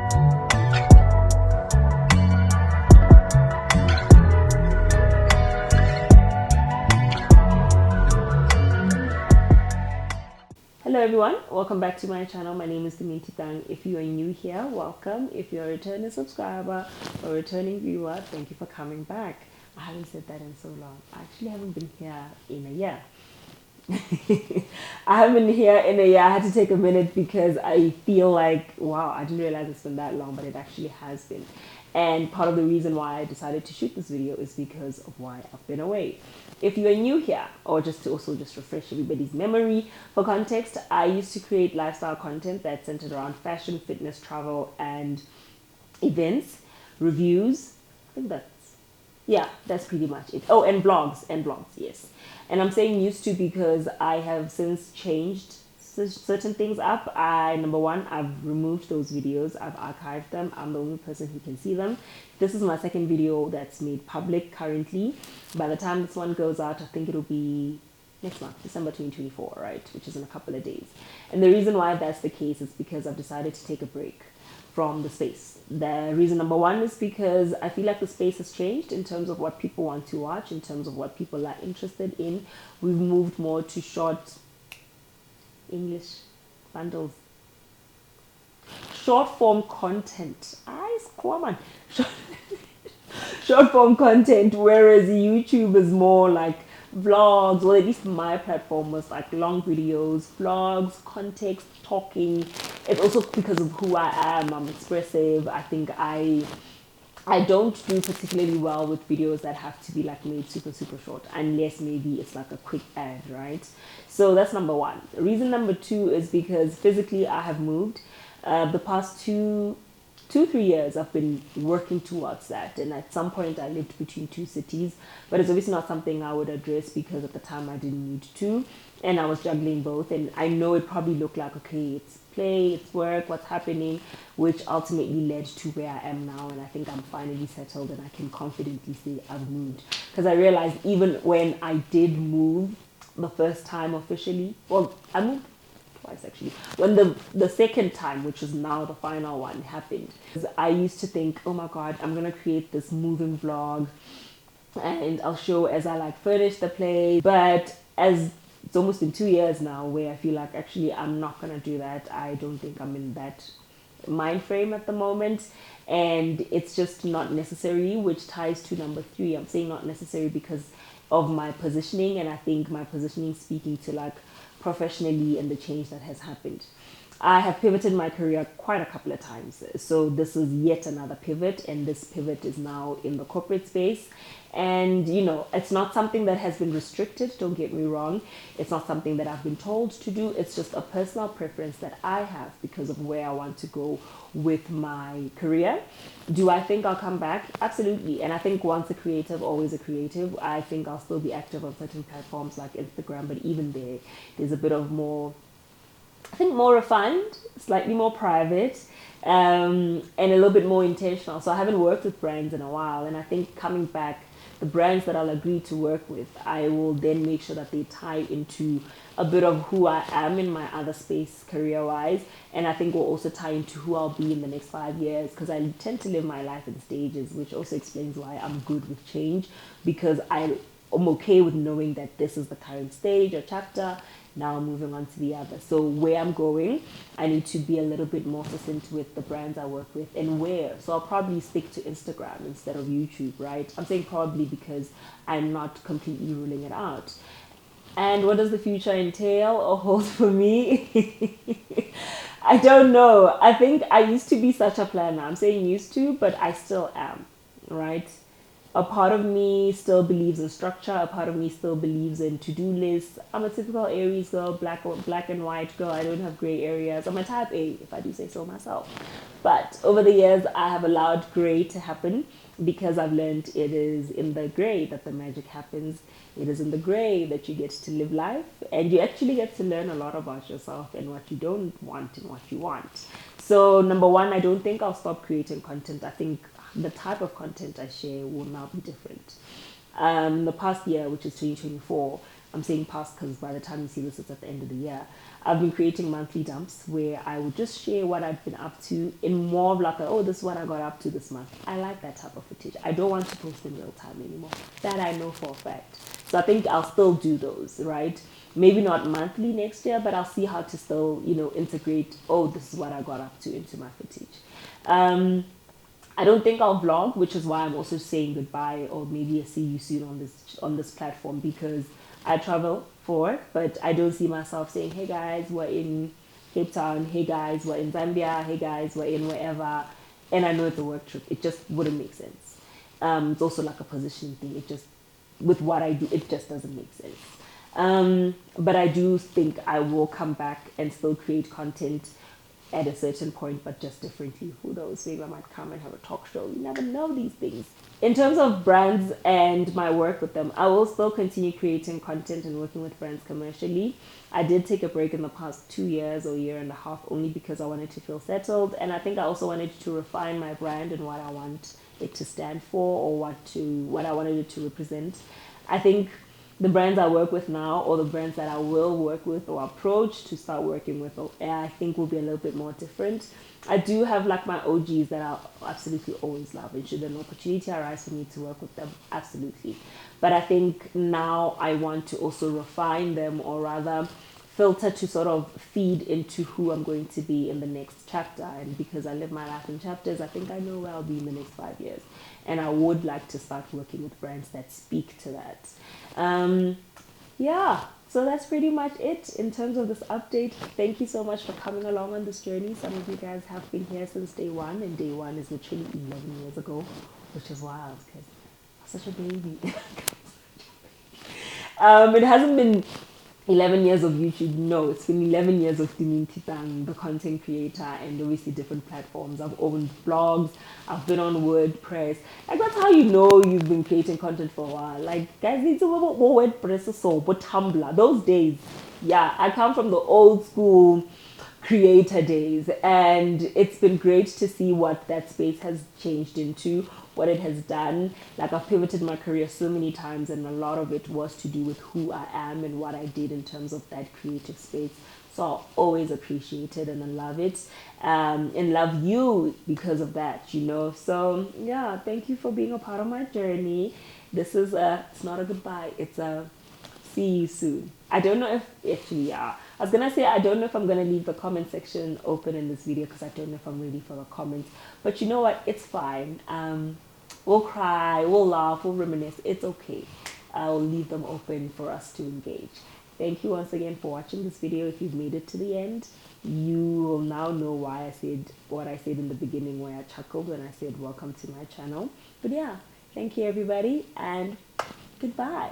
Hello everyone, welcome back to my channel. My name is tumienthutang. If you are new here, welcome. If you're a returning subscriber or returning viewer, thank you for coming back. I haven't said that in so long. I actually haven't been here in a year. I haven't been here in a year. I had to take a minute because I feel like, wow, I didn't realize it's been that long, but it actually has been. And part of the reason why I decided to shoot this video is because of why I've been away. If you are new here, or just to also just refresh everybody's memory, for context, I used to create lifestyle content that's centered around fashion, fitness, travel, and events, reviews. I think that's pretty much it. Oh, and blogs, yes. And I'm saying used to because I have since changed certain things up. Number one, I've removed those videos. I've archived them. I'm the only person who can see them. This is my second video that's made public currently. By the time this one goes out, I think it'll be next month, December 2024, right? Which is in a couple of days. And the reason why that's the case is because I've decided to take a break from the space. The reason number one is because I feel like the space has changed in terms of what people want to watch, in terms of what people are interested in. We've moved more to short English bundles, short form content. Short form content, whereas YouTube is more like vlogs, or at least my platform was like long videos, vlogs, context, talking. It's also because of who I am. I'm expressive. I think I don't do particularly well with videos that have to be like made super short, unless maybe it's like a quick ad, right? So that's number one. Reason number two is because physically I have moved. The past 3 years I've been working towards that, and at some point I lived between two cities, but it's obviously not something I would address because at the time I didn't need to, and I was juggling both. And I know it probably looked like, okay, it's play, it's work, what's happening, which ultimately led to where I am now. And I think I'm finally settled and I can confidently say I've moved, because I realized even when I did move the first time officially, well, I moved twice actually, when the second time, which is now the final one, happened, I used to think, oh my god, I'm gonna create this moving vlog and I'll show as I like furnish the place. But as it's almost been 2 years now where I feel like actually I'm not gonna do that. I don't think I'm in that mind frame at the moment, and it's just not necessary, which ties to number three. I'm saying not necessary because of my positioning, and I think my positioning speaking to like professionally and the change that has happened. I have pivoted my career quite a couple of times, so this is yet another pivot, and this pivot is now in the corporate space. And you know, it's not something that has been restricted, don't get me wrong. It's not something that I've been told to do. It's just a personal preference that I have because of where I want to go with my career. Do I think I'll come back? Absolutely. And I think once a creative, always a creative. I think I'll still be active on certain platforms like Instagram, but even there's a bit of more, I think, more refined, slightly more private, and a little bit more intentional. So I haven't worked with brands in a while, and I think coming back, the brands that I'll agree to work with, I will then make sure that they tie into a bit of who I am in my other space career-wise, and I think will also tie into who I'll be in the next 5 years, because I tend to live my life in stages, which also explains why I'm good with change, because I'm okay with knowing that this is the current stage or chapter. Now I'm moving on to the other. So where I'm going, I need to be a little bit more succinct with the brands I work with and where. So I'll probably stick to Instagram instead of YouTube, right? I'm saying probably because I'm not completely ruling it out. And what does the future entail or hold for me? I don't know. I think I used to be such a planner. I'm saying used to, but I still am, right? A part of me still believes in structure. A part of me still believes in to-do lists. I'm a typical Aries girl, black and white girl. I don't have gray areas. I'm a type A, if I do say so myself. But over the years, I have allowed gray to happen because I've learned it is in the gray that the magic happens. It is in the gray that you get to live life, and you actually get to learn a lot about yourself and what you don't want and what you want. So number one, I don't think I'll stop creating content. I think the type of content I share will now be different. The past year, which is 2024, I'm saying past because by the time you see this, it's at the end of the year. I've been creating monthly dumps where I would just share what I've been up to in more of like, oh, this is what I got up to this month. I like that type of footage. I don't want to post in real time anymore. That I know for a fact. So I think I'll still do those, right? Maybe not monthly next year, but I'll see how to still, integrate, oh, this is what I got up to into my footage. I don't think I'll vlog, which is why I'm also saying goodbye or maybe a see you soon on this platform, because I travel for work, but I don't see myself saying, hey guys, we're in Cape Town, hey guys, we're in Zambia, hey guys, we're in wherever, and I know it's a work trip. It just wouldn't make sense. It's also like a positioning thing. It just, with what I do, it just doesn't make sense. But I do think I will come back and still create content at a certain point, but just differently. Who knows? Maybe I might come and have a talk show. You never know these things. In terms of brands and my work with them, I will still continue creating content and working with brands commercially. I did take a break in the past 2 years or year and a half only because I wanted to feel settled, and I think I also wanted to refine my brand and what I want it to stand for, or what I wanted it to represent. I think the brands I work with now, or the brands that I will work with or approach to start working with, I think will be a little bit more different. I do have like my OGs that I absolutely always love, and should an opportunity arise for me to work with them, absolutely. But I think now I want to also refine them, or rather filter to sort of feed into who I'm going to be in the next chapter. And because I live my life in chapters, I think I know where I'll be in the next 5 years. And I would like to start working with brands that speak to that. Yeah, so that's pretty much it in terms of this update. Thank you so much for coming along on this journey. Some of you guys have been here since day one, and day one is literally 11 years ago, which is wild because I was such a baby. It hasn't been 11 years of YouTube. No, it's been 11 years of tumienthutang, the content creator, and obviously different platforms. I've owned blogs, I've been on WordPress. Like, that's how you know you've been creating content for a while. Like, guys, need to know what WordPress is so, but Tumblr, those days. Yeah, I come from the old school creator days, and it's been great to see what that space has changed into, what it has done. Like, I've pivoted my career so many times, and a lot of it was to do with who I am and what I did in terms of that creative space. So I always appreciate it, and I love it, and love you because of that, So yeah, thank you for being a part of my journey. This is it's not a goodbye, it's a see you soon. I don't know if actually, yeah, I was gonna say I don't know if I'm gonna leave the comment section open in this video because I don't know if I'm ready for the comments, but you know what, it's fine. We'll cry, we'll laugh, we'll reminisce, it's okay. I'll leave them open for us to engage. Thank you once again for watching this video. If you've made it to the end, you will now know why I said what I said in the beginning, where I chuckled when I said welcome to my channel. But yeah, thank you everybody, and goodbye.